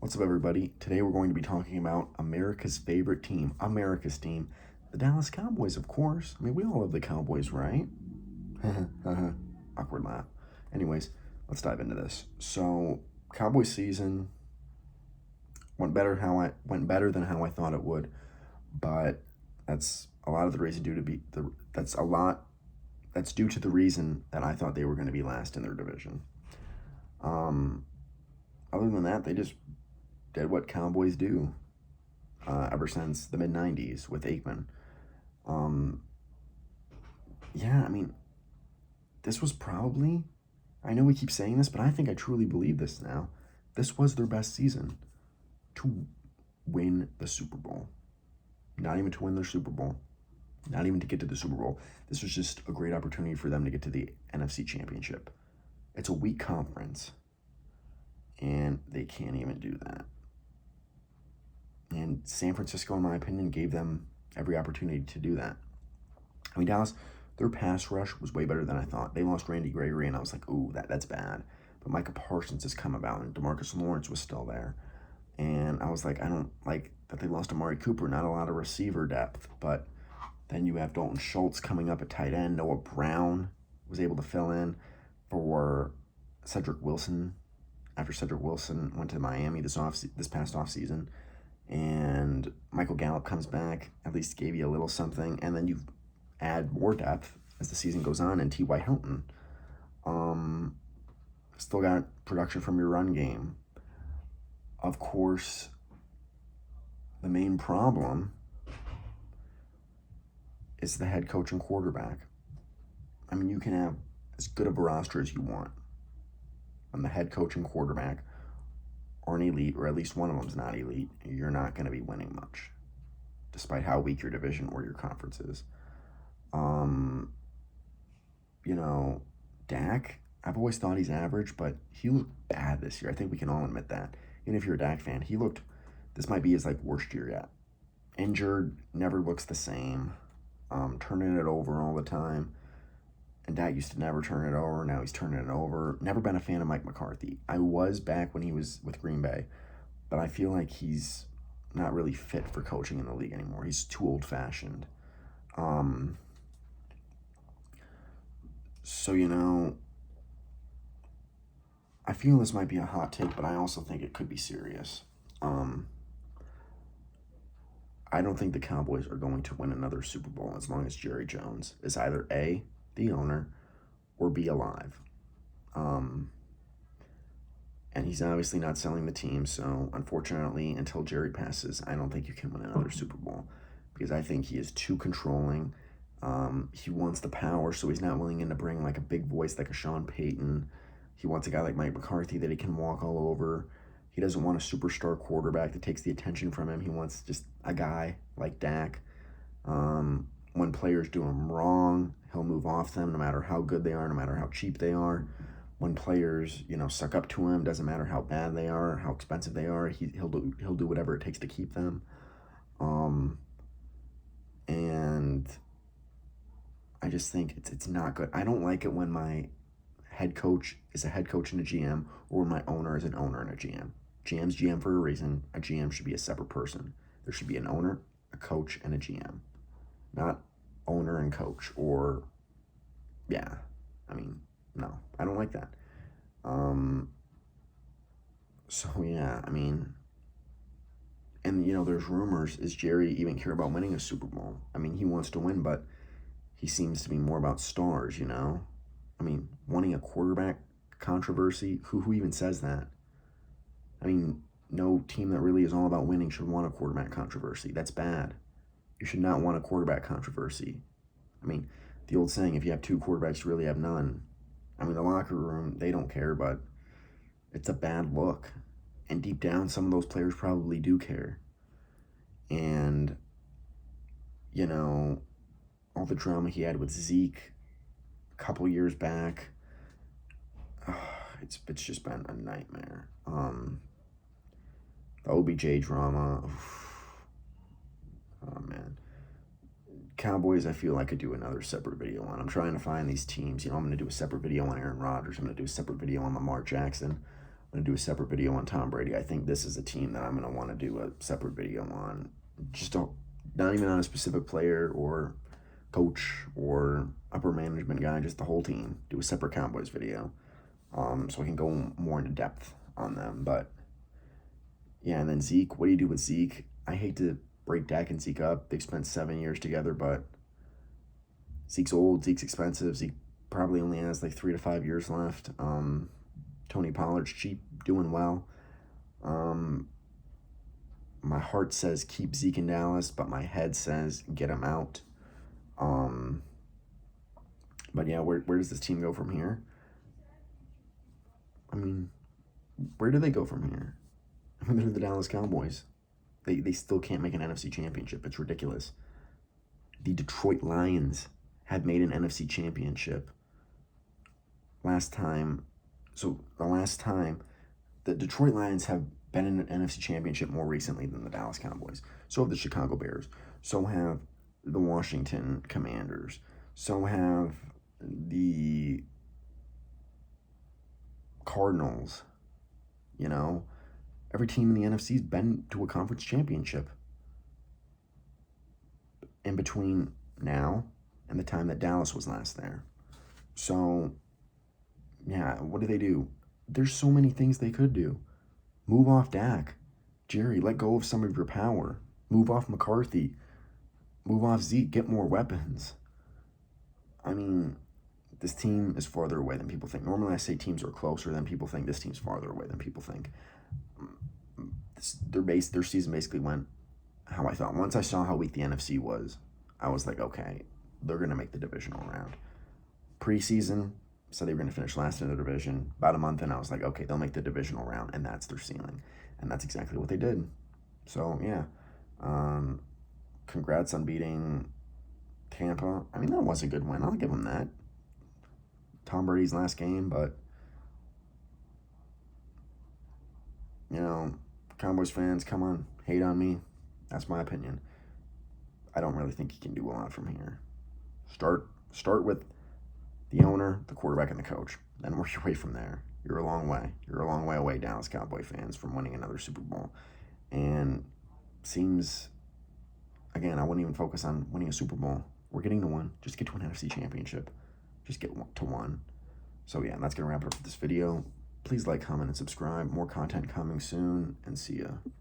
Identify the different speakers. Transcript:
Speaker 1: What's up, everybody? Today we're going to be talking about America's favorite team, the Dallas Cowboys, of course. I mean, we all love the Cowboys, right? Awkward laugh. Anyways, let's dive into this. So, Cowboys season went better than how I thought it would, but that's a lot of the reason due to be the that's a lot that's due to the reason that I thought they were going to be last in their division. Um, Other than that, they just did what Cowboys do ever since the mid '90s with Aikman. Um, yeah, I mean, this was probably. I know we keep saying this, but I think I truly believe this now. This was their best season to win the Super Bowl. Not even to win their Super Bowl. Not even to get to the Super Bowl. This was just a great opportunity for them to get to the NFC Championship. It's a weak conference, and they can't even do that. And San Francisco, in my opinion, gave them every opportunity to do that. I mean, Dallas, their pass rush was way better than I thought. They lost Randy Gregory, and I was like, ooh, that's bad. But Micah Parsons has come about, and DeMarcus Lawrence was still there. And I was like, I don't like that they lost Amari Cooper, not a lot of receiver depth. But then you have Dalton Schultz coming up at tight end. Noah Brown was able to fill in for Cedric Wilson after Cedric Wilson went to Miami this past offseason. And Michael Gallup comes back, at least gave you a little something, and then you add more depth as the season goes on, and T.Y. Hilton. Still got production from your run game. Of course, the main problem is the head coach and quarterback. I mean, you can have as good of a roster as you want, and the head coach and quarterback aren't elite, or at least one of them's not elite, you're not going to be winning much, despite how weak your division or your conference is. You know, Dak, I've always thought he's average, but he looked bad this year. I think we can all admit that. Even if you're a Dak fan, this might be his worst year yet. Injured, never looks the same, turning it over all the time. And Dak used to never turn it over. Now he's turning it over. Never been a fan of Mike McCarthy. I was back when he was with Green Bay, but I feel like he's not really fit for coaching in the league anymore. He's too old-fashioned. So, I feel this might be a hot take, but I also think it could be serious. I don't think the Cowboys are going to win another Super Bowl as long as Jerry Jones is either A, the owner, or B, alive. And he's obviously not selling the team, so unfortunately, until Jerry passes, I don't think you can win another Super Bowl because I think he is too controlling. He wants the power, so he's not willing to bring a big voice like a Sean Payton. He wants a guy like Mike McCarthy that he can walk all over. He doesn't want a superstar quarterback that takes the attention from him. He wants just a guy like Dak. When players do him wrong, he'll move off them no matter how good they are, no matter how cheap they are. When players, suck up to him, doesn't matter how bad they are, how expensive they are, he'll do whatever it takes to keep them. And I just think it's not good. I don't like it when my head coach is a head coach and a GM, or when my owner is an owner and a GM. GM's GM for a reason. A GM should be a separate person. There should be an owner, a coach, and a GM. Not owner and coach, or, yeah. I mean, no, I don't like that. So, yeah, I mean, and, there's rumors, is Jerry even care about winning a Super Bowl? I mean, he wants to win, but he seems to be more about stars, I mean, wanting a quarterback controversy, who even says that? I mean, no team that really is all about winning should want a quarterback controversy. That's bad. You should not want a quarterback controversy. I mean, the old saying, if you have two quarterbacks, you really have none. I mean, the locker room, they don't care, but it's a bad look. And deep down, some of those players probably do care. And, all the drama he had with Zeke a couple years back, it's just been a nightmare. The OBJ drama, oh man. Cowboys, I feel I could do another separate video on. I'm trying to find these teams. I'm going to do a separate video on Aaron Rodgers. I'm going to do a separate video on Lamar Jackson. going to do a separate video on Tom Brady. I think this is a team that I'm going to want to do a separate video on. Just don't, not even on a specific player or coach or upper management guy, just the whole team. Do a separate Cowboys video, so we can go more into depth on them. But yeah, and then Zeke, what do you do with Zeke? I hate to break Dak and Zeke up. They've spent 7 years together, but Zeke's old, Zeke's expensive. Zeke probably only has like 3 to 5 years left. Tony Pollard's cheap, doing well. My heart says keep Zeke in Dallas, but my head says get him out. But yeah, where does this team go from here? I mean, where do they go from here? I mean, they're the Dallas Cowboys. They still can't make an NFC championship. It's ridiculous. The Detroit Lions have made an NFC championship last time. So the last time, the Detroit Lions have been in an NFC championship more recently than the Dallas Cowboys. So have the Chicago Bears. So have the Washington Commanders. So have the Cardinals. You know, every team in the NFC's been to a conference championship in between now and the time that Dallas was last there. So, yeah, what do? There's so many things they could do. Move off Dak. Jerry, let go of some of your power. Move off McCarthy. Move off Zeke. Get more weapons. I mean, this team is farther away than people think. Normally I say teams are closer than people think. This team's farther away than people think. Their season basically went how I thought. Once I saw how weak the NFC was, I was like, okay, they're going to make the divisional round. Preseason, said they were going to finish last in the division. About a month in, I was like, okay, they'll make the divisional round, and that's their ceiling. And that's exactly what they did. So, yeah. Congrats on beating Tampa. I mean, that was a good win. I'll give them that. Tom Brady's last game, but, you know, Cowboys fans, come on, hate on me. That's my opinion. I don't really think he can do a lot from here. Start with the owner, the quarterback, and the coach. Then work your way from there. You're a long way. You're a long way away, Dallas Cowboy fans, from winning another Super Bowl. And seems, again, I wouldn't even focus on winning a Super Bowl. We're getting to one. Just get to an NFC championship. Just get to one. So yeah, that's going to wrap it up for this video. Please like, comment, and subscribe. More content coming soon, and see ya.